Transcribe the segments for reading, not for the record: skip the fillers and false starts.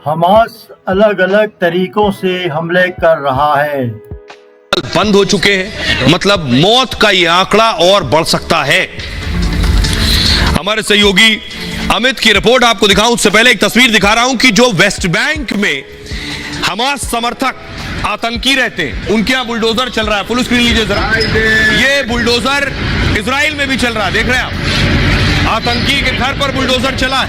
Hamas अलग अलग तरीकों से हमले कर रहा है। बंद हो चुके हैं, मतलब मौत का यह आंकड़ा और बढ़ सकता है। हमारे सहयोगी अमित की रिपोर्ट आपको दिखाऊं उससे पहले एक तस्वीर दिखा रहा हूं कि जो वेस्ट बैंक में हमास समर्थक आतंकी रहते हैं उनके यहां बुलडोजर चल रहा है। फुल स्क्रीन लीजिए जरा। ये बुलडोजर इजराइल में भी चल रहा है, देख रहे हैं आप। आतंकी के घर पर बुलडोजर चला है।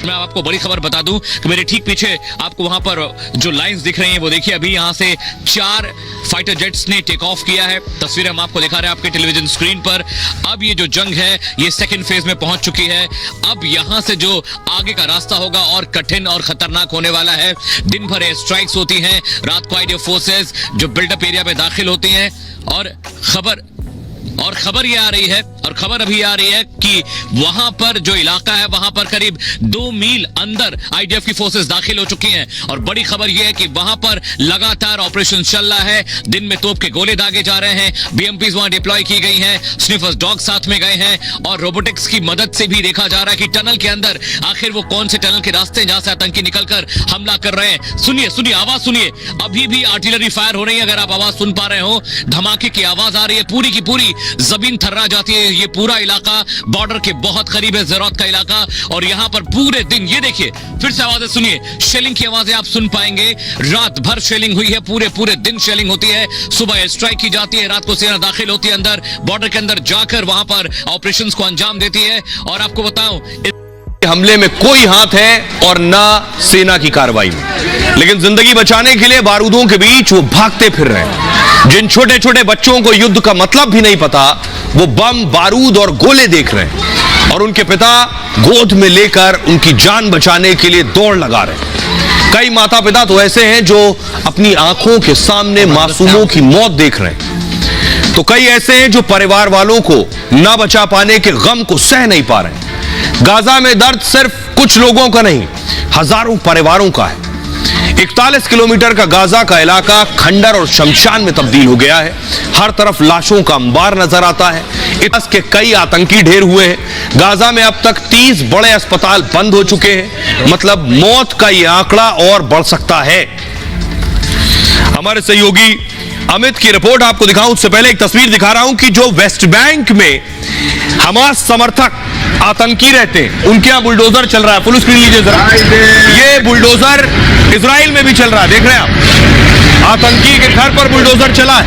मैं आपको बड़ी खबर बता दूं कि मेरे ठीक पीछे आपको वहां पर जो लाइंस दिख रही हैं वो देखिए, अभी यहां से 4 फाइटर जेट्स ने टेक ऑफ किया है। तस्वीरें हम आपको दिखा रहे हैं आपके टेलीविजन स्क्रीन पर। अब ये जो जंग है ये सेकंड फेज में पहुंच चुकी है। अब यहां से जो आगे का रास्ता होगा और कठिन और खतरनाक होने वाला है। दिन भर एयर स्ट्राइक्स होती हैं, रात को आईडीएफ फोर्सेस जो बिल्डअप एरिया में दाखिल होती हैं और खबर ये आ रही है और खबर अभी आ रही है कि वहां पर जो इलाका है वहां पर करीब 2 मील अंदर आईडीएफ की फोर्सेस दाखिल हो चुकी हैं। और बड़ी खबर यह है कि वहां पर लगातार ऑपरेशन चल रहा है। दिन में तोप के गोले दागे जा रहे हैं, बीएमपीज वहां डिप्लॉय की गई हैं, स्निफर्स डॉग साथ में गए हैं और रोबोटिक्स की मदद से भी देखा जा रहा है कि टनल के अंदर आखिर वो कौन से टनल के रास्ते जहां से आतंकी निकलकर हमला कर रहे हैं। सुनिए आवाज सुनिए, अभी भी आर्टिलरी फायर हो रही है। अगर आप आवाज सुन पा रहे हो, धमाके की आवाज आ रही है, पूरी की पूरी जमीन थर्रा जाती है। ये पूरा इलाका बॉर्डर के बहुत करीब है, ज़रात का इलाका। और यहाँ पर पूरे दिन ये देखिए, फिर से आवाजें सुनिए, शेलिंग की आवाजें आप सुन पाएंगे। रात भर शेलिंग हुई है, पूरे दिन शेलिंग होती है। सुबह एयर स्ट्राइक की जाती है, रात को सेना दाखिल होती है अंदर, बॉर्डर के अंदर जाकर वहां पर ऑपरेशंस को अंजाम देती है। और आपको बताऊं, हमले में कोई हाथ है और ना सेना की कार्रवाई में, लेकिन जिंदगी बचाने के लिए बारूदों के बीच वो भागते फिर रहे हैं। जिन छोटे छोटे बच्चों को युद्ध का मतलब भी नहीं पता, वो बम, बारूद और गोले देख रहे हैं और उनके पिता गोद में लेकर उनकी जान बचाने के लिए दौड़ लगा रहे हैं। कई माता पिता तो ऐसे हैं जो अपनी आंखों के सामने मासूमों की मौत देख रहे हैं, तो कई ऐसे हैं जो परिवार वालों को ना बचा पाने के गम को सह नहीं पा रहे हैं। गाजा में दर्द सिर्फ कुछ लोगों का नहीं, हजारों परिवारों का है। 41 किलोमीटर का गाजा का इलाका खंडर और शमशान में तब्दील हो गया है। हर तरफ लाशों का अंबार नजर आता है। इस के कई आतंकी ढेर हुए हैं। गाजा में अब तक 30 बड़े अस्पताल बंद हो चुके हैं, मतलब मौत का यह आंकड़ा और बढ़ सकता है। हमारे सहयोगी अमित की रिपोर्ट आपको दिखाऊं उससे पहले एक तस्वीर दिखा रहा हूं कि जो वेस्ट बैंक में हमास समर्थक आतंकी रहते हैं उनके यहां बुलडोजर चल रहा है। फुल स्क्रीन लीजिए जरा। ये बुलडोजर इजराइल में भी चल रहा है, देख रहे हैं आप। आतंकी के घर पर बुलडोजर चला है।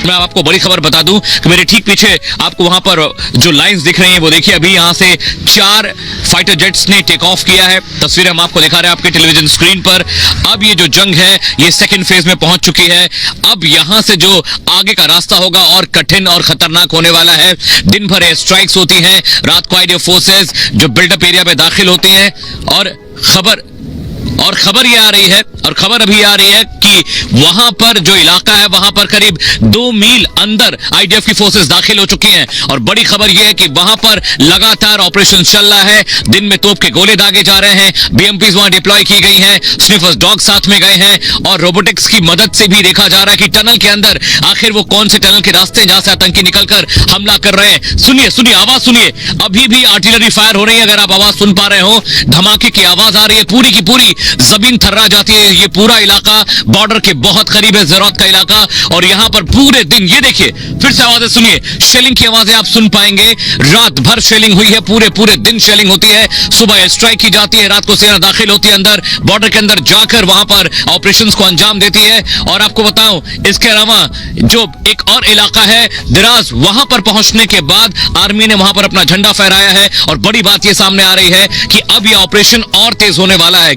मैं आपको बड़ी खबर बता दूं कि मेरे ठीक पीछे आपको वहां पर जो लाइंस दिख रही हैं वो देखिए, अभी यहां से 4 फाइटर जेट्स ने टेक ऑफ किया है। तस्वीरें हम आपको दिखा रहे हैं आपके टेलीविजन स्क्रीन पर। अब ये जो जंग है ये सेकंड फेज में पहुंच चुकी है। अब यहां से जो आगे का रास्ता होगा और कठिन और खतरनाक होने वाला है। दिन भर एयर स्ट्राइक्स होती हैं, रात को आईडीएफ फोर्सेस जो बिल्डअप एरिया में दाखिल होती हैं और खबर ये आ रही है और खबर अभी आ रही है कि वहां पर जो इलाका है वहां पर करीब 2 मील अंदर आईडीएफ की फोर्सेस दाखिल हो चुकी हैं। और बड़ी खबर यह है कि वहां पर लगातार ऑपरेशन चल रहा है। दिन में तोप के गोले दागे जा रहे हैं, बीएमपीज वहां डिप्लॉय की गई हैं, स्निफर्स डॉग साथ में गए हैं और रोबोटिक्स की मदद से भी देखा जा रहा है कि टनल के अंदर आखिर वो कौन से टनल के रास्ते जहां से आतंकी निकलकर हमला कर रहे हैं। सुनिए आवाज सुनिए, अभी भी आर्टिलरी फायर हो रही है। अगर आप आवाज सुन पा रहे हो, धमाके की आवाज आ रही है, पूरी की पूरी जमीन थर्रा जाती है। ये पूरा इलाका बॉर्डर के बहुत करीब है, ज़रात का इलाका। और यहाँ पर पूरे दिन ये देखिए, फिर से आवाजें सुनिए, शेलिंग की आवाजें आप सुन पाएंगे। रात भर शेलिंग हुई है, पूरे दिन शेलिंग होती है। सुबह एयर स्ट्राइक की जाती है, रात को सेना दाखिल होती है अंदर, बॉर्डर के अंदर जाकर वहां पर ऑपरेशंस को अंजाम देती है। और आपको बताऊं, इसके अलावा जो एक और इलाका है दिराज, वहां पर पहुंचने के बाद आर्मी ने वहां पर अपना झंडा फहराया है। और बड़ी बात यह सामने आ रही है कि अब यह ऑपरेशन और तेज होने वाला है।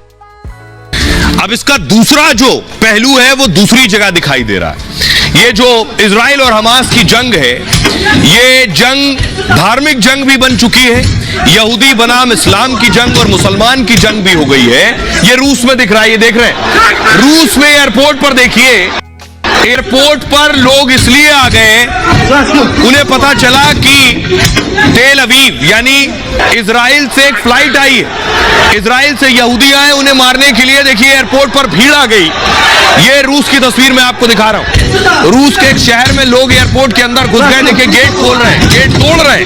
अब इसका दूसरा जो पहलू है वो दूसरी जगह दिखाई दे रहा है। ये जो इजराइल और हमास की जंग है, ये जंग धार्मिक जंग भी बन चुकी है, यहूदी बनाम इस्लाम की जंग और मुसलमान की जंग भी हो गई है। ये रूस में दिख रहा है, ये देख रहे हैं रूस में एयरपोर्ट पर। देखिए एयरपोर्ट पर लोग इसलिए आ गए, उन्हें पता चला कि तेल अवीव यानी इजराइल से एक फ्लाइट आई है, इजराइल से यहूदी आए उन्हें मारने के लिए। देखिए एयरपोर्ट पर भीड़ आ गई। ये रूस की तस्वीर मैं आपको दिखा रहा हूं। रूस के एक शहर में लोग एयरपोर्ट के अंदर घुस गए। देखिए गेट खोल रहे हैं, गेट तोड़ रहे हैं,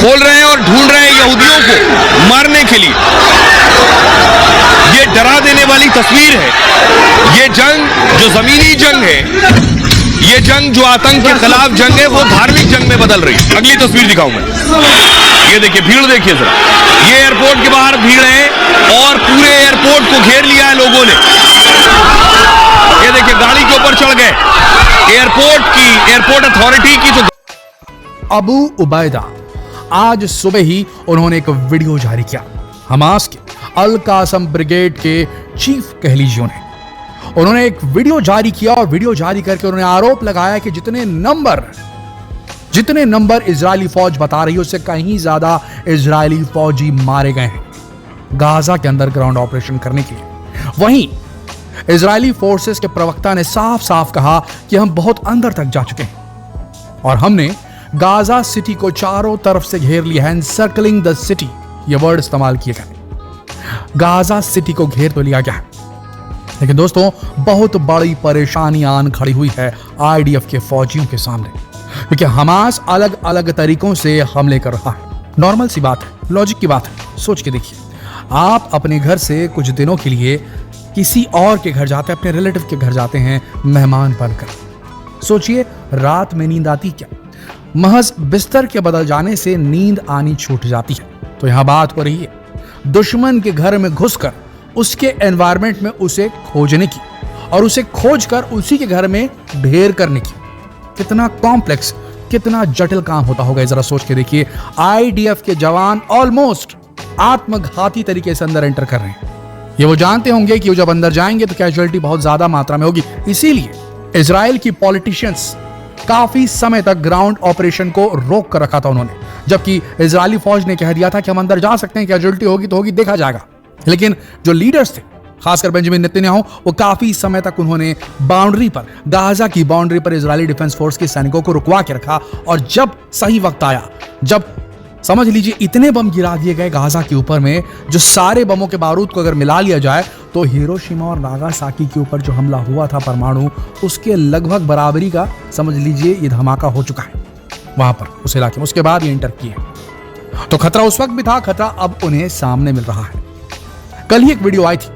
खोल रहे हैं और ढूंढ रहे हैं यहूदियों को मारने के लिए। ये डरा देने वाली तस्वीर है। ये जंग जो जमीनी जंग है, ये जंग जो आतंक के खिलाफ जंग है, वो धार्मिक जंग में बदल रही है। अगली तस्वीर दिखाऊं मैं। ये देखिए भीड़, देखिए जरा, ये एयरपोर्ट के बाहर भीड़ है और पूरे एयरपोर्ट को घेर लिया है लोगों ने। ये देखिए गाड़ी के ऊपर चढ़ गए। एयरपोर्ट अथॉरिटी की जो अबू उबैदा, आज सुबह ही उन्होंने एक वीडियो जारी किया। हमास के अल कासम ब्रिगेड के चीफ कह लीजिए उन्होंने एक वीडियो जारी किया और वीडियो जारी करके उन्होंने आरोप लगाया कि जितने नंबर इजरायली फौज बता रही है उससे कहीं ज्यादा इजरायली फौजी मारे गए हैं गाजा के अंदर ग्राउंड ऑपरेशन करने के लिए। वहीं इजरायली फोर्सेस के प्रवक्ता ने साफ साफ कहा कि हम बहुत अंदर तक जा चुके हैं और हमने गाजा सिटी को चारों तरफ से घेर लिया है। एनसर्कलिंग द सिटी, यह वर्ड इस्तेमाल किए गए। गाजा सिटी को घेर तो लिया गया है, लेकिन दोस्तों बहुत बड़ी परेशानी आन खड़ी हुई है आईडीएफ के फौजियों के सामने, क्योंकि हमास अलग अलग तरीकों से हमले कर रहा है। नॉर्मल सी बात है, लॉजिक की बात है। सोच के देखिए, आप अपने घर से कुछ दिनों के लिए किसी और के घर जाते हैं, अपने रिलेटिव के घर जाते हैं मेहमान बनकर। सोचिए रात में नींद आती क्या? महज बिस्तर के बदल जाने से नींद आनी छूट जाती है। तो यहां बात हो रही है दुश्मन के घर में घुसकर उसके एनवायरनमेंट में उसे खोजने की और उसे खोजकर उसी के घर में ढेर करने की। कितना कॉम्प्लेक्स, कितना जटिल काम होता होगा, जरा सोच के देखिए। आईडीएफ के जवान ऑलमोस्ट आत्मघाती तरीके से अंदर एंटर कर रहे हैं। ये वो जानते होंगे कि वो जब अंदर जाएंगे तो कैजुअलिटी बहुत ज्यादा मात्रा में होगी। इसीलिए इजराइल की पॉलिटिशियंस काफी समय तक ग्राउंड ऑपरेशन को रोक कर रखा था उन्होंने, जबकि इजरायली फौज ने कह दिया था कि हम अंदर जा सकते हैं, कैजुअलिटी होगी तो होगी, देखा जाएगा। लेकिन जो लीडर्स थे, खासकर बेंजामिन नेतन्याहू, वो काफी समय तक उन्होंने बाउंड्री पर, गाजा की बाउंड्री पर इजरायली डिफेंस फोर्स के सैनिकों को रुकवा के रखा। और जब सही वक्त आया, जब समझ लीजिए इतने बम गिरा दिए गए गाजा के ऊपर में, जो सारे बमों के बारूद को अगर मिला लिया जाए तो हिरोशिमा और नागासाकी के ऊपर जो हमला हुआ था परमाणु, उसके लगभग बराबरी का समझ लीजिए ये धमाका हो चुका है वहां पर, उस इलाके में। उसके बाद ये इंटर किए, तो खतरा उस वक्त भी था, खतरा अब उन्हें सामने मिल रहा है। कल ही एक वीडियो आई थी,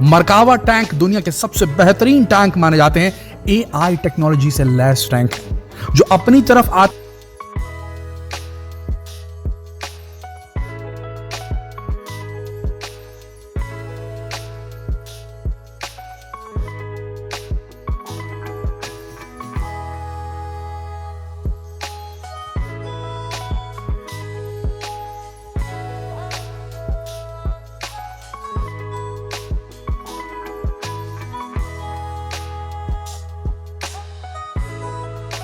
मरकावा टैंक दुनिया के सबसे बेहतरीन टैंक माने जाते हैं, एआई टेक्नोलॉजी से लैस टैंक जो अपनी तरफ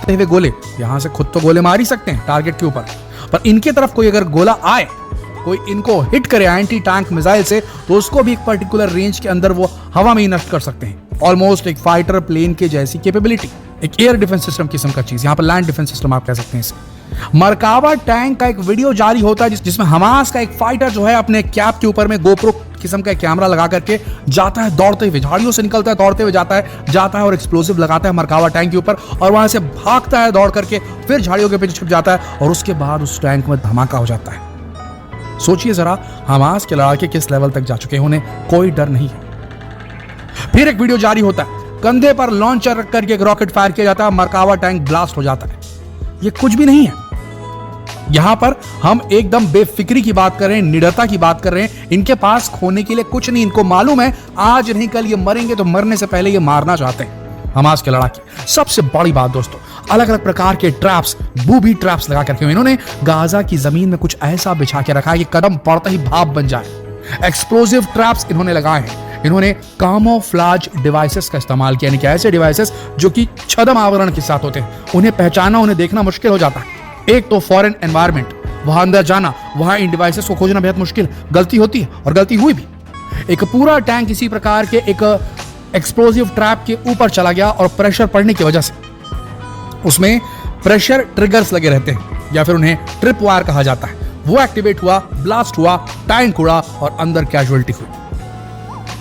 हुए गोले, यहां से खुद तो गोले मार ही सकते हैं टारगेट के ऊपर, पर इनके तरफ कोई अगर गोला आए, कोई इनको हिट करे एंटी टैंक मिसाइल से, तो उसको भी एक पर्टिकुलर रेंज के अंदर वो हवा में ही नष्ट कर सकते हैं। ऑलमोस्ट एक फाइटर प्लेन के जैसी कैपेबिलिटी, एक एयर डिफेंस सिस्टम किस्म का चीज, यहां पर लैंड डिफेंस सिस्टम आप कह सकते हैं इसे। मरकावा टैंक का एक वीडियो जारी होता है जिसमें हमास का एक फाइटर जो है अपने कैप के ऊपर में गोप्रो किस्म का कैमरा लगा करके जाता है, दौड़ते हुए झाड़ियों से निकलता है, दौड़ते हुए जाता है और एक्सप्लोसिव लगाता है मरकावा टैंक के ऊपर, और वहां से भागता है दौड़ करके, फिर झाड़ियों के पीछे छुप जाता है और उसके बाद उस टैंक में धमाका हो जाता है। सोचिए जरा, हमास के लड़ाके किस लेवल तक जा चुके हैं, उन्हें कोई डर नहीं है। फिर एक वीडियो जारी होता है, कंधे पर लॉन्चर रख करके एक रॉकेट फायर किया जाता है, मरकावा टैंक ब्लास्ट हो जाता है। ये कुछ भी नहीं है। यहां पर हम एकदम बेफिक्री की बात कर रहे हैं, निडरता की बात कर रहे हैं। इनके पास खोने के लिए कुछ नहीं, इनको मालूम है आज नहीं कल ये मरेंगे, तो मरने से पहले ये मारना चाहते हैं हमास के लड़ाके। सबसे बड़ी बात दोस्तों, अलग अलग प्रकार के ट्रैप्स, बूबी ट्रैप्स लगा करके इन्होंने गाजा की जमीन में कुछ ऐसा बिछा के रखा है कि कदम पड़ते ही भाप बन जाए। एक्सप्लोजिव ट्रैप्स इन्होंने लगाए हैं, इन्होंने कामोफ्लाज डिवाइसेस का इस्तेमाल किया, यानी कि ऐसे डिवाइसेस जो कि छद्म आवरण के साथ होते हैं, उन्हें पहचानना, उन्हें देखना मुश्किल हो जाता है। एक तो फॉरेन एनवायरनमेंट, वहां अंदर जाना, वहां इन डिवाइसेस को खोजना बेहद मुश्किल, गलती होती है और गलती हुई भी। एक पूरा टैंक इसी प्रकार के एक एक्सप्लोजिव ट्रैप के ऊपर चला गया और प्रेशर पड़ने की वजह से उसमें प्रेशर ट्रिगर्स लगे रहते हैं या फिर उन्हें ट्रिप वायर कहा जाता है, वो एक्टिवेट हुआ, ब्लास्ट हुआ, टैंक उड़ा और अंदर कैजुअलिटी हुई।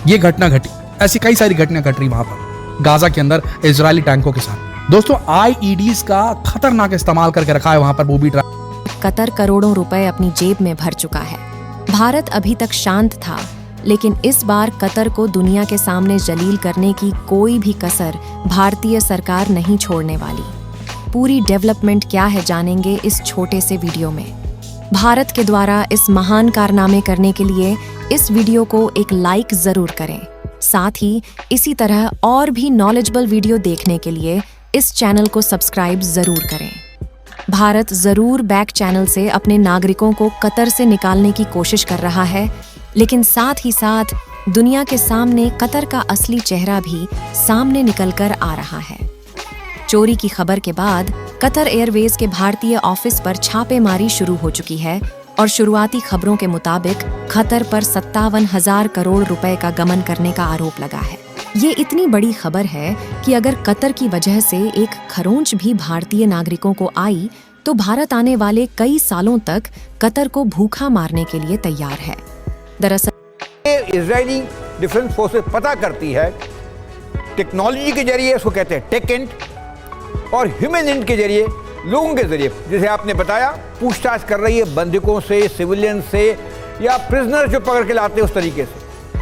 ये घटना घटी, ऐसी कई सारी घटनाएं घट रही वहां पर गाजा के अंदर इजरायली टैंकों के साथ। दोस्तों, आईईडीज का खतरनाक इस्तेमाल करके रखा है वहां पर बूबी ट्रैप। कतर करोड़ों रुपए अपनी जेब में भर चुका है। भारत अभी तक शांत था, लेकिन इस बार कतर को दुनिया के सामने जलील करने की कोई भी कसर भारतीय सरकार नहीं छोड़ने वाली। पूरी डेवलपमेंट क्या है जानेंगे इस छोटे से वीडियो में। भारत के द्वारा इस महान कारनामे करने के लिए इस वीडियो को एक लाइक जरूर करें। साथ ही इसी तरह और भी नॉलेजेबल वीडियो देखने के लिए इस चैनल को सब्सक्राइब जरूर करें। भारत जरूर बैक चैनल से अपने नागरिकों को कतर से निकालने की कोशिश कर रहा है, लेकिन साथ ही साथ दुनिया के सामने कतर का असली चेहरा भी सामने निकलकर आ रहा है। चोरी की खबर के बाद कतर एयरवेज के भारतीय ऑफिस पर छापेमारी शुरू हो चुकी है और शुरुआती खबरों के मुताबिक कतर पर 57,000 करोड़ रुपए का गमन करने का आरोप लगा है। ये इतनी बड़ी खबर है कि अगर कतर की वजह से एक खरोंच भी भारतीय नागरिकों को आई तो भारत आने वाले कई सालों तक कतर को भूखा मारने के लिए तैयार है। दरअसल इजरायली डिफेंस फोर्सेस पता करती है टेक्नोलॉजी के जरिए, उसको कहते हैं टेकेंट, और ह्यूमन इंट के जरिए, लोगों के जरिए, जैसे आपने बताया, पूछताछ कर रही है बंधकों से, सिविलियन से या प्रिजनर जो पकड़ के लाते हैं उस तरीके से,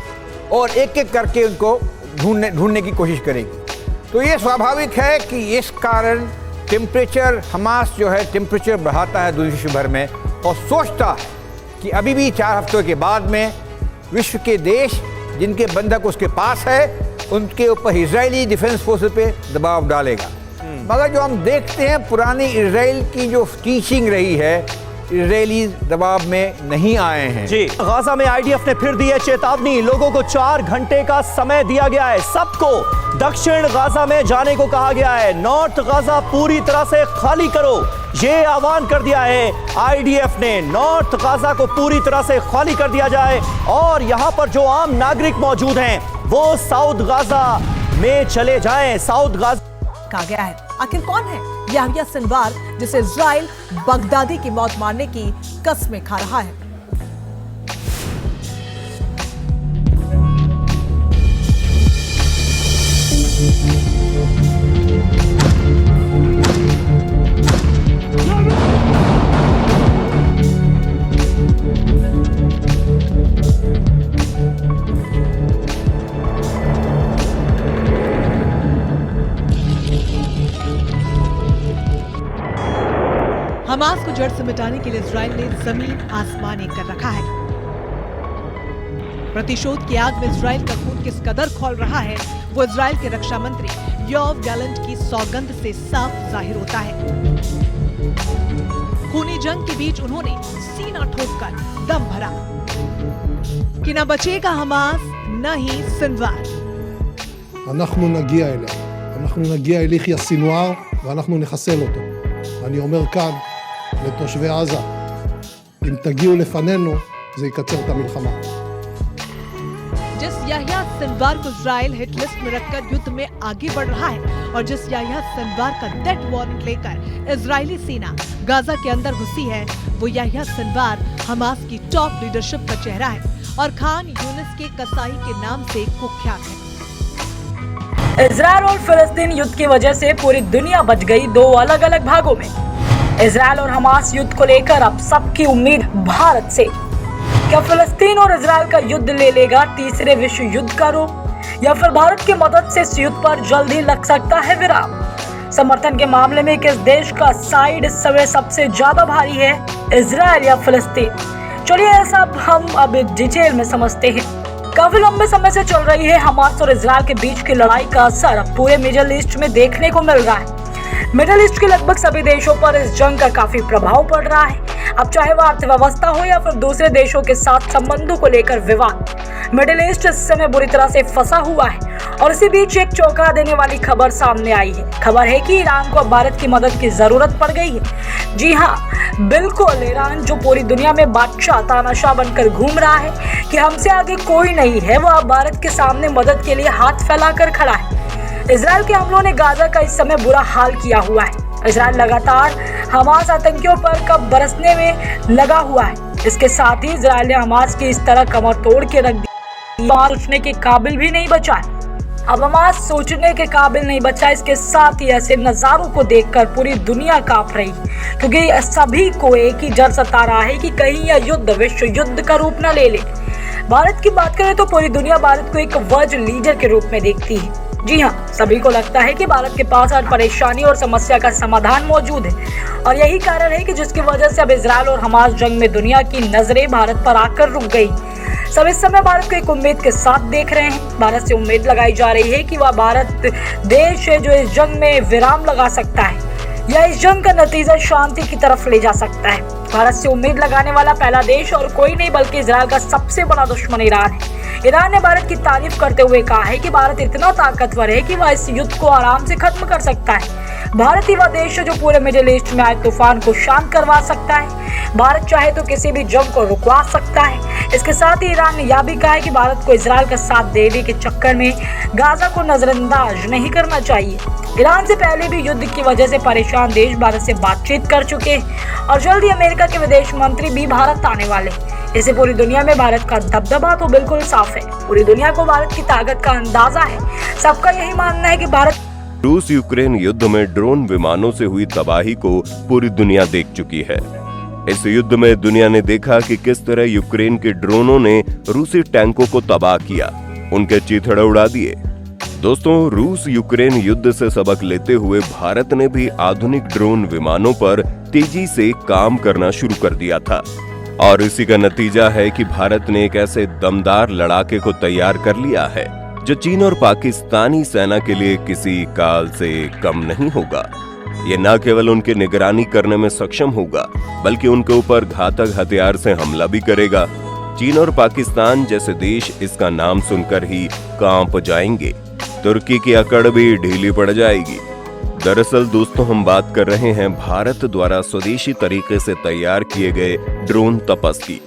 और एक एक करके उनको ढूंढने की कोशिश करेगी। तो ये स्वाभाविक है कि इस कारण टेम्परेचर, हमास जो है टेम्परेचर बढ़ाता है विश्व भर में और सोचता है कि अभी भी 4 हफ्तों के बाद में विश्व के देश जिनके बंधक उसके पास है उनके ऊपर इजरायली डिफेंस फोर्सेस पे दबाव डालेगा। मगर जो हम देखते हैं पुरानी इजराइल की जो टीचिंग रही है, इजरायली दबाव में नहीं आए हैं। जी, गाजा में आईडीएफ ने फिर दी है चेतावनी। लोगों को 4 घंटे का समय दिया गया है। सबको दक्षिण गाजा में जाने को कहा गया है। नॉर्थ गाजा पूरी तरह से खाली करो, ये आह्वान कर दिया है आईडीएफ ने। नॉर्थ गाजा को पूरी तरह से खाली कर दिया जाए और यहाँ पर जो आम नागरिक मौजूद हैं वो साउथ गाजा में चले जाएं। साउथ गाजा कहा गया है। आखिर कौन है याह्या सिनवार जिसे इजराइल बगदादी की मौत मारने की कस्में खा रहा है? हमास को जड़ से मिटाने के लिए इजराइल ने जमीन आसमान एक कर रखा है। प्रतिशोध की आग में इजराइल का खून किस कदर खौल रहा है वो इजराइल के रक्षा मंत्री योव गैलेंट की सौगंध से साफ जाहिर होता है। खूनी जंग के बीच उन्होंने सीना ठोककर दम भरा कि न बचेगा हमास न ही सिनवार। אנחנו נגיע אליה, אנחנו נגיע אל יחיא סינואר ואנחנו נחסל אותו. אני אומר כאן לתושבי עזה, אם תגיעו לפנינו, זה יקצר את המלחמה. जिस याह्या सिनवार को इजराइल हिट लिस्ट में रखकर युद्ध में आगे बढ़ रहा है और जिस याह्या सिनवार का डेथ वारंट लेकर इजरायली सेना गाजा के अंदर घुसी है, वो याह्या सिनवार हमास की टॉप लीडरशिप का चेहरा है और खान यूनिस के कसाई के नाम से कुख्यात है। इजराइल और फिलिस्तीन युद्ध की वजह से पूरी दुनिया बच गई 2 अलग अलग भागों में। इजराइल और हमास युद्ध को लेकर अब सबकी उम्मीद भारत से। क्या फिलिस्तीन और इजराइल का युद्ध ले लेगा तीसरे विश्व युद्ध का रूप, या फिर भारत की मदद से इस युद्ध पर जल्द ही लग सकता है विराम? समर्थन के मामले में किस देश का साइड इस समय सबसे ज्यादा भारी है, इजराइल या फिलिस्तीन? चलिए ऐसा हम अब डिटेल में समझते हैं। काफी लंबे समय से चल रही है हमास और इजराइल के बीच की लड़ाई का असर पूरे मिडिल ईस्ट में देखने को मिल रहा है। मिडिल ईस्ट के लगभग सभी देशों पर इस जंग का काफी प्रभाव पड़ रहा है। अब चाहे वह अर्थव्यवस्था हो या फिर दूसरे देशों के साथ संबंधों को लेकर विवाद, मिडिल ईस्ट इस समय बुरी तरह से फंसा हुआ है। और इसी बीच एक चौंका देने वाली खबर सामने आई है। खबर है कि ईरान को अब भारत की मदद की जरूरत पड़ गई है। जी हाँ, बिल्कुल, ईरान जो पूरी दुनिया में बादशाह तानाशाह बनकर घूम रहा है कि हमसे आगे कोई नहीं है, वह अब भारत के सामने मदद के लिए हाथ फैलाकर खड़ा है। इजराइल के हमलों ने गाजा का इस समय बुरा हाल किया हुआ है। इजराइल लगातार हमास आतंकियों पर कब बरसने में लगा हुआ है। इसके साथ ही इजराइल ने हमास की इस तरह कमर तोड़ के रख दी, सोचने के काबिल भी नहीं बचा। अब हमास सोचने के काबिल नहीं बचा। इसके साथ ही ऐसे नजारों को देखकर पूरी दुनिया कांप रही, क्योंकि सभी को एक ही डर सता रहा है कि कहीं यह युद्ध विश्व युद्ध का रूप न ले ले। भारत की बात करें तो पूरी दुनिया भारत को एक वर्ल्ड लीडर के रूप में देखती है। जी हाँ, सभी को लगता है कि भारत के पास हर परेशानी और समस्या का समाधान मौजूद है, और यही कारण है कि जिसकी वजह से अब इजराइल और हमास जंग में दुनिया की नजरें भारत पर आकर रुक गई। सब इस समय भारत को एक उम्मीद के साथ देख रहे हैं। भारत से उम्मीद लगाई जा रही है कि वह भारत देश है जो इस जंग में विराम लगा सकता है या इस जंग का नतीजा शांति की तरफ ले जा सकता है। भारत से उम्मीद लगाने वाला पहला देश और कोई नहीं बल्कि इजराइल का सबसे बड़ा दुश्मन ईरान है। ईरान ने भारत की तारीफ करते हुए कहा है कि भारत इतना ताकतवर है कि वह इस युद्ध को आराम से खत्म कर सकता है। भारत ही वह देश है जो पूरे मिडिल ईस्ट में आए तूफान को शांत करवा सकता है। भारत चाहे तो किसी भी जंग को रुकवा सकता है। इसके साथ ही ईरान ने यह भी कहा है कि भारत को इजराइल का साथ देने के चक्कर में गाजा को नजरअंदाज नहीं करना चाहिए। ईरान से पहले भी युद्ध की वजह से परेशान देश भारत से बातचीत कर चुके हैं और जल्द ही अमेरिका के विदेश मंत्री भी भारत आने वाले। इससे पूरी दुनिया में भारत का दबदबा तो बिल्कुल साफ है। पूरी दुनिया को भारत की ताकत का अंदाजा है। सबका यही मानना है कि भारत रूस यूक्रेन युद्ध में ड्रोन विमानों से हुई तबाही को पूरी दुनिया देख चुकी है। इस युद्ध में दुनिया ने देखा कि किस तरह यूक्रेन के ड्रोनों ने रूसी टैंकों को तबाह किया, उनके चीथड़े उड़ा दिए। दोस्तों, रूस यूक्रेन युद्ध से सबक लेते हुए भारत ने भी आधुनिक ड्रोन विमानों पर तेजी से काम करना शुरू कर दिया था, और इसी का नतीजा है कि भारत ने एक ऐसे दमदार लड़ाके को तैयार कर लिया है जो चीन और पाकिस्तानी सेना के लिए किसी काल से कम नहीं होगा। ये न केवल उनकी निगरानी करने में सक्षम होगा, बल्कि उनके ऊपर घातक हथियार से हमला भी करेगा। चीन और पाकिस्तान जैसे देश इसका नाम सुनकर ही कांप जाएंगे। तुर्की की अकड़ भी ढीली पड़ जाएगी। दरअसल दोस्तों, हम बात कर रहे हैं भारत द्वारा स्वदेशी तरीके से तैयार किए गए ड्रोन तपस की।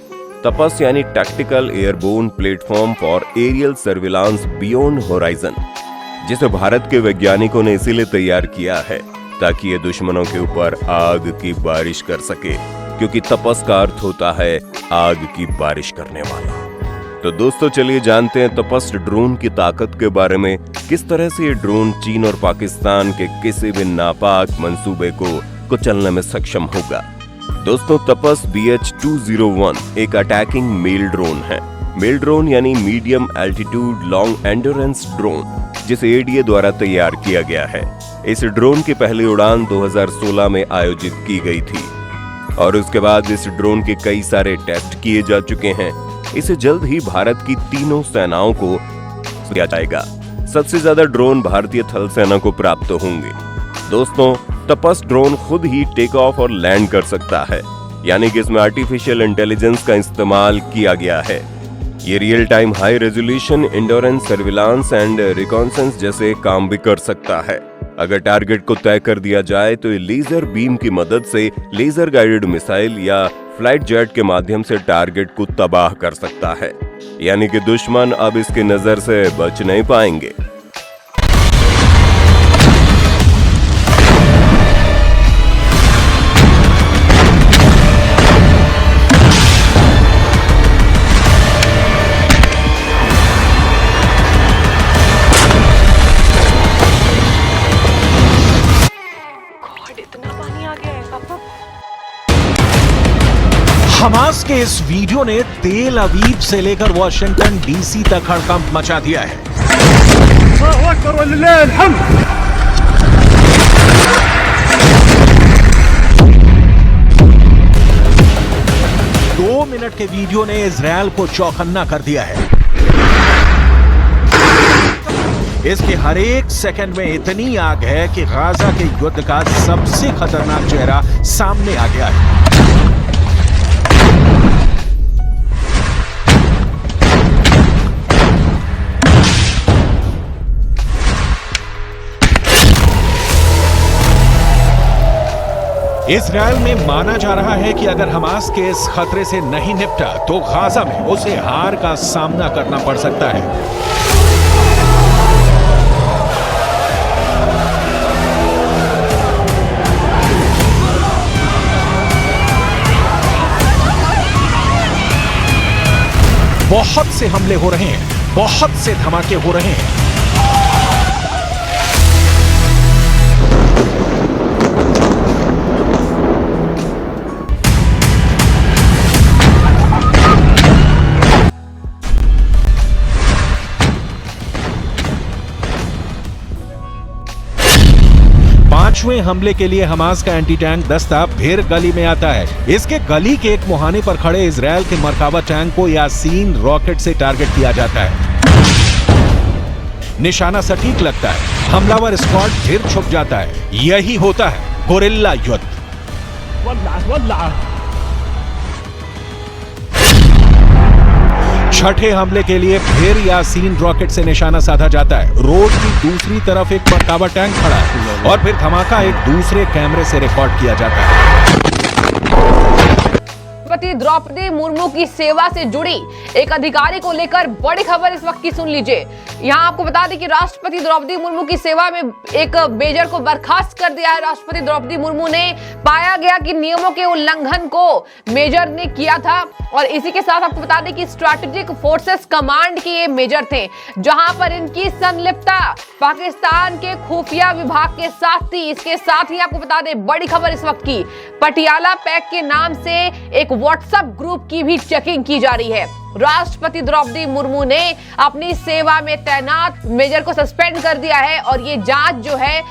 तपस यानी tactical airborne platform for aerial surveillance beyond horizon, जिसे भारत के वैज्ञानिकों ने इसीलिए तैयार किया है ताकि ये दुश्मनों के ऊपर आग की बारिश कर सके, क्योंकि तपस का अर्थ होता है आग की बारिश करने वाला। तो दोस्तों, चलिए जानते हैं तपस ड्रोन की ताकत के बारे में, किस तरह से ये ड्रोन चीन और पाकिस्तान के किसी भी नापाक मंसूबे को कुचलने में सक्षम होगा। दोस्तों, तपस BH-201 एक अटैकिंग मेल ड्रोन है। मेल ड्रोन यानी medium altitude long endurance drone, जिसे ADA द्वारा तैयार किया गया है। इस ड्रोन की पहली उड़ान 2016 में आयोजित की गई थी और उसके बाद इस ड्रोन के कई सारे टेस्ट किए जा चुके हैं। इसे जल्द ही भारत की तीनों सेनाओं को दिया जाएगा। सबसे ज्यादा ड्रोन भारतीय थल सेना को प्राप्त होंगे। दोस्तों, तपस ड्रोन खुद ही टेक ऑफ और लैंड कर सकता है, यानी कि इसमें आर्टिफिशियल इंटेलिजेंस का इस्तेमाल किया गया है। ये real time high resolution endurance surveillance and reconnaissance जैसे काम भी कर सकता है। अगर टारगेट को तय कर दिया जाए तो ये लेजर बीम की मदद से लेजर गाइडेड मिसाइल या फ्लाइट जेट के माध्यम से टारगेट को तबाह कर सकता है, यानी कि दुश्मन अब इसकी नजर से बच नहीं पाएंगे। हमास के इस वीडियो ने तेल अवीव से लेकर वॉशिंगटन DC तक हड़कंप मचा दिया है। 2 मिनट के वीडियो ने इजरायल को चौकन्ना कर दिया है। इसके हर एक सेकंड में इतनी आग है कि गाजा के युद्ध का सबसे खतरनाक चेहरा सामने आ गया है। इजरायल में माना जा रहा है कि अगर हमास के इस खतरे से नहीं निपटा तो गाजा में उसे हार का सामना करना पड़ सकता है। बहुत से हमले हो रहे हैं, बहुत से धमाके हो रहे हैं। पांचवें हमले के लिए हमास का एंटी टैंक दस्ता फिर गली में आता है। इसके गली के एक मुहाने पर खड़े इजरायल के मरकाबा टैंक को यासीन रॉकेट से टारगेट किया जाता है। निशाना सटीक लगता है, हमलावर स्क्वाड फिर छुप जाता है। यही होता है गोरिल्ला युद्ध। छठे हमले के लिए फिर यासीन रॉकेट से निशाना साधा जाता है। रोड की दूसरी तरफ एक मरकाबा टैंक खड़ा है और फिर धमाका एक दूसरे कैमरे से रिकॉर्ड किया जाता है। राष्ट्रपति द्रौपदी मुर्मू की सेवा से जुड़ी एक अधिकारी को लेकर बड़ी खबर इस वक्त की सुन लीजिए। यहां आपको बता दें कि राष्ट्रपति द्रौपदी मुर्मू की सेवा में एक मेजर को बर्खास्त कर दिया है। राष्ट्रपति द्रौपदी मुर्मू ने पाया गया कि नियमों के उल्लंघन को मेजर ने किया था और इसी के साथ आपको बता दें कि स्ट्रैटेजिक फोर्सेस कमांड के ये मेजर थे, जहां पर इनकी संलिप्तता पाकिस्तान के खुफिया विभाग के साथ थी। इसके साथ ही आपको बता दें बड़ी खबर इस वक्त की, पटियाला पैक के नाम से एक व्हाट्सएप ग्रुप की भी चेकिंग की जा रही है। राष्ट्रपति द्रौपदी मुर्मू ने अपनी सेवा में तैनात मेजर को सस्पेंड कर दिया है और ये जांच जो है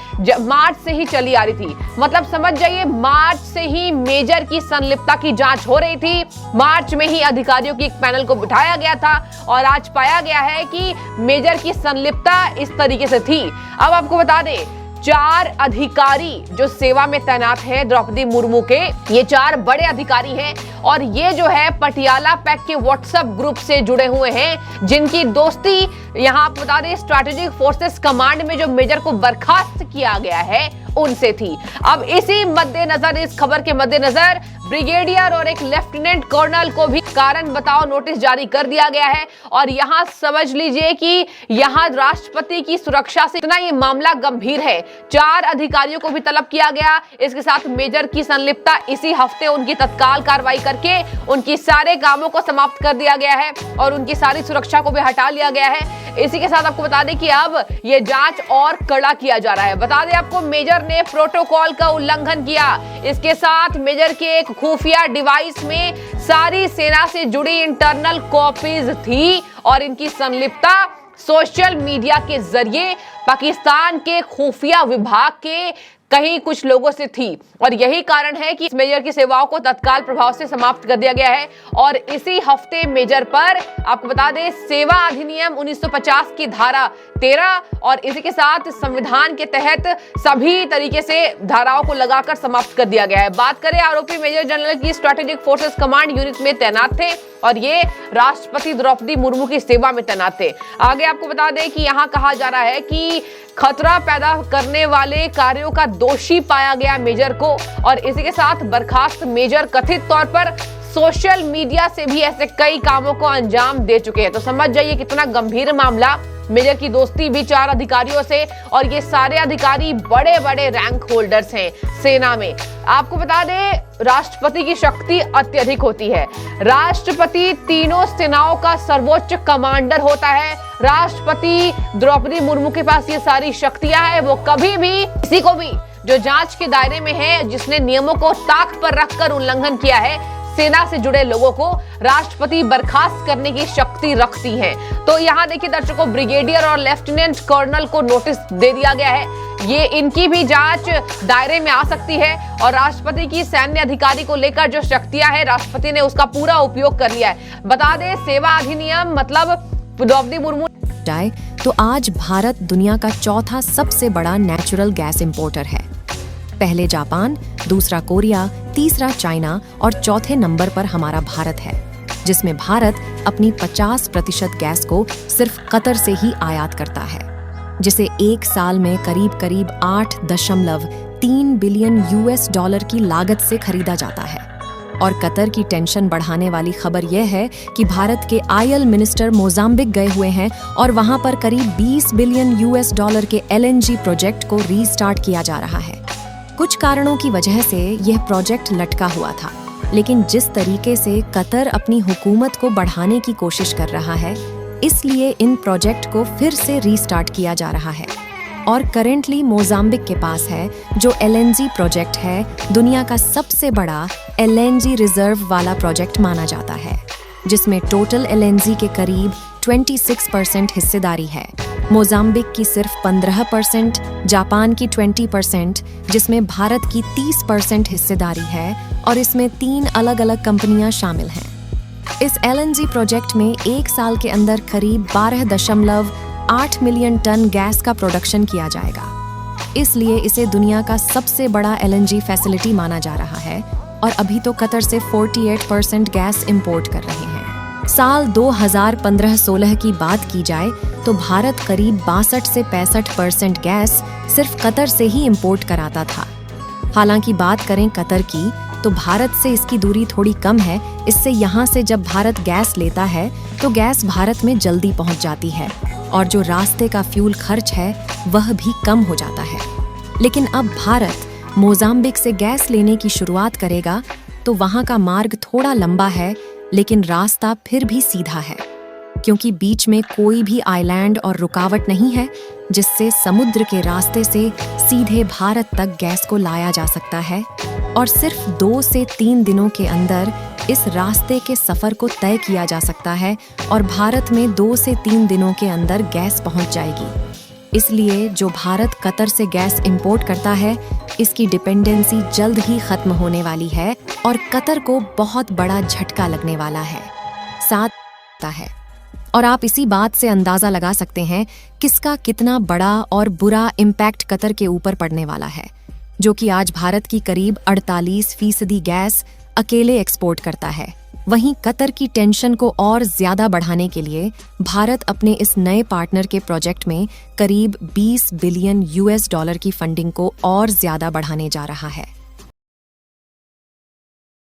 मार्च से ही चली आ रही थी। मतलब समझ जाइए, मार्च से ही मेजर की संलिप्तता की जांच हो रही थी। मार्च में ही अधिकारियों की एक पैनल को बिठाया गया था और आज पाया गया है कि मेजर की संलिप्तता इस तरीके से थी। अब आपको बता दें 4 अधिकारी जो सेवा में तैनात हैं द्रौपदी मुर्मू के, ये 4 बड़े अधिकारी हैं और ये जो है पटियाला पैक के व्हाट्सएप ग्रुप से जुड़े हुए हैं, जिनकी दोस्ती यहां आप बता दें स्ट्रैटेजिक फोर्सेस कमांड में जो मेजर को बर्खास्त किया गया है उनसे थी। अब इसी मद्देनजर, इस खबर के मद्देनजर ब्रिगेडियर और एक लेफ्टिनेंट कर्नल को भी कारण बताओ नोटिस जारी कर दिया गया है और यहां समझ लीजिए कि यहां राष्ट्रपति की सुरक्षा से इतना ये मामला गंभीर है। 4 अधिकारियों को भी तलब किया गया। इसके साथ मेजर की संलिप्तता इसी हफ्ते उनकी तत्काल कार्रवाई करके उनकी सारे कामों को समाप्त कर दिया गया है और उनकी सारी सुरक्षा को भी हटा लिया गया है। इसी के साथ आपको बता दें कि अब ये जांच और कड़ा किया जा रहा है। बता दें आपको, मेजर ने प्रोटोकॉल का उल्लंघन किया। इसके साथ मेजर के एक खुफिया डिवाइस में सारी सेना से जुड़ी इंटरनल कॉपीज थी और इनकी संलिप्तता सोशल मीडिया के जरिए पाकिस्तान के खुफिया विभाग के कहीं कुछ लोगों से थी और यही कारण है कि मेजर की सेवाओं को तत्काल प्रभाव से समाप्त कर दिया गया है। और इसी हफ्ते मेजर पर आपको बता दें सेवा अधिनियम 1950 की धारा 13 और इसी के साथ संविधान के तहत सभी तरीके से धाराओं को लगाकर समाप्त कर दिया गया है। बात करें आरोपी मेजर जनरल की स्ट्रैटेजिक फोर्सेस कमांड यूनिट में तैनात थे और ये राष्ट्रपति द्रौपदी मुर्मू की सेवा में तैनात थे। आगे आपको बता दें कि यहाँ कहा जा रहा है कि खतरा पैदा करने वाले कार्यों का दोषी पाया गया मेजर को और इसी के साथ बर्खास्त मेजर कथित तौर पर सोशल मीडिया से भी ऐसे कई कामों को अंजाम दे चुके हैं। तो समझ जाइए कितना गंभीर मामला। मेजर की दोस्ती भी 4 अधिकारियों से और ये सारे अधिकारी बड़े बड़े रैंक होल्डर्स हैं सेना में। आपको बता दें राष्ट्रपति की शक्ति अत्यधिक होती है। राष्ट्रपति तीनों सेनाओं का सर्वोच्च कमांडर होता है। राष्ट्रपति द्रौपदी मुर्मू के पास ये सारी शक्तियां हैं। वो कभी भी किसी को भी जो जांच के दायरे में है, जिसने नियमों को ताक पर रखकर उल्लंघन किया है, सेना से जुड़े लोगों को राष्ट्रपति बर्खास्त करने की शक्ति रखती हैं। तो यहाँ देखिए दर्शकों, ब्रिगेडियर और लेफ्टिनेंट कर्नल को नोटिस दे दिया गया है। ये इनकी भी जांच दायरे में आ सकती है और राष्ट्रपति की सैन्य अधिकारी को लेकर जो शक्तियां हैं, राष्ट्रपति ने उसका पूरा उपयोग कर लिया है। बता दें सेवा अधिनियम मतलब द्रौपदी मुर्मू जाए तो आज भारत दुनिया का चौथा सबसे बड़ा नेचुरल गैस इंपोर्टर है। पहले जापान, दूसरा कोरिया, तीसरा चाइना और चौथे नंबर पर हमारा भारत है, जिसमें भारत अपनी 50% गैस को सिर्फ कतर से ही आयात करता है, जिसे एक साल में करीब 8.3 3 बिलियन यूएस डॉलर की लागत से खरीदा जाता है। और कतर की टेंशन बढ़ाने वाली खबर यह है कि भारत के आयल मिनिस्टर मोजाम्बिक गए हुए हैं और वहां पर करीब 20 बिलियन यूएस डॉलर के LNG प्रोजेक्ट को रीस्टार्ट किया जा रहा है। कुछ कारणों की वजह से यह प्रोजेक्ट लटका हुआ था, लेकिन जिस तरीके से कतर अपनी हुकूमत को बढ़ाने की कोशिश कर रहा है, इसलिए इन प्रोजेक्ट को फिर से रीस्टार्ट किया जा रहा है। और करेंटली मोजाम्बिक के पास है जो LNG प्रोजेक्ट है, दुनिया का सबसे बड़ा LNG रिजर्व वाला प्रोजेक्ट माना जाता है, जिसमें टोटल LNG के करीब 26% हिस्सेदारी है। मोजाम्बिक की सिर्फ 15%, जापान की 20%, जिसमें भारत की 30% हिस्सेदारी है, और इसमें 3 अलग अलग कंपनियां शामिल हैं। इस LNG प्रोजेक्ट में 1 साल के अंदर करीब 12.8 मिलियन टन गैस का प्रोडक्शन किया जाएगा। इसलिए इसे दुनिया का सबसे बड़ा LNG फैसिलिटी माना जा रहा है, और अभी तो कतर से 48% गैस इंपोर्ट कर रहे हैं। साल 2015-16 की बात की जाए तो भारत करीब 62 से 65% गैस सिर्फ कतर से ही इंपोर्ट कराता था। हालांकि बात करें कतर की तो भारत से इसकी दूरी थोड़ी कम है, इससे यहाँ से जब भारत गैस लेता है तो गैस भारत में जल्दी पहुँच जाती है, और जो रास्ते का फ्यूल खर्च है वह भी कम हो जाता है। लेकिन अब भारत मोजाम्बिक से गैस लेने की शुरुआत करेगा तो वहाँ का मार्ग थोड़ा लंबा है, लेकिन रास्ता फिर भी सीधा है, क्योंकि बीच में कोई भी आइलैंड और रुकावट नहीं है, जिससे समुद्र के रास्ते से सीधे भारत तक गैस को लाया जा सकता है। और सिर्फ 2 से 3 दिनों के अंदर इस रास्ते के सफर को तय किया जा सकता है, और भारत में 2 से 3 दिनों के अंदर गैस पहुंच जाएगी। इसलिए जो भारत कतर से गैस इंपोर्ट करता है, इसकी डिपेंडेंसी जल्द ही खत्म होने वाली है, और कतर को बहुत बड़ा झटका लगने वाला है। साथ है, और आप इसी बात से अंदाजा लगा सकते हैं किसका कितना बड़ा और बुरा इम्पैक्ट कतर के ऊपर पड़ने वाला है, जो कि आज भारत की करीब 48% गैस अकेले एक्सपोर्ट करता है। वहीं कतर की टेंशन को और ज्यादा बढ़ाने के लिए भारत अपने इस नए पार्टनर के प्रोजेक्ट में करीब 20 बिलियन यूएस डॉलर की फंडिंग को और ज्यादा बढ़ाने जा रहा है।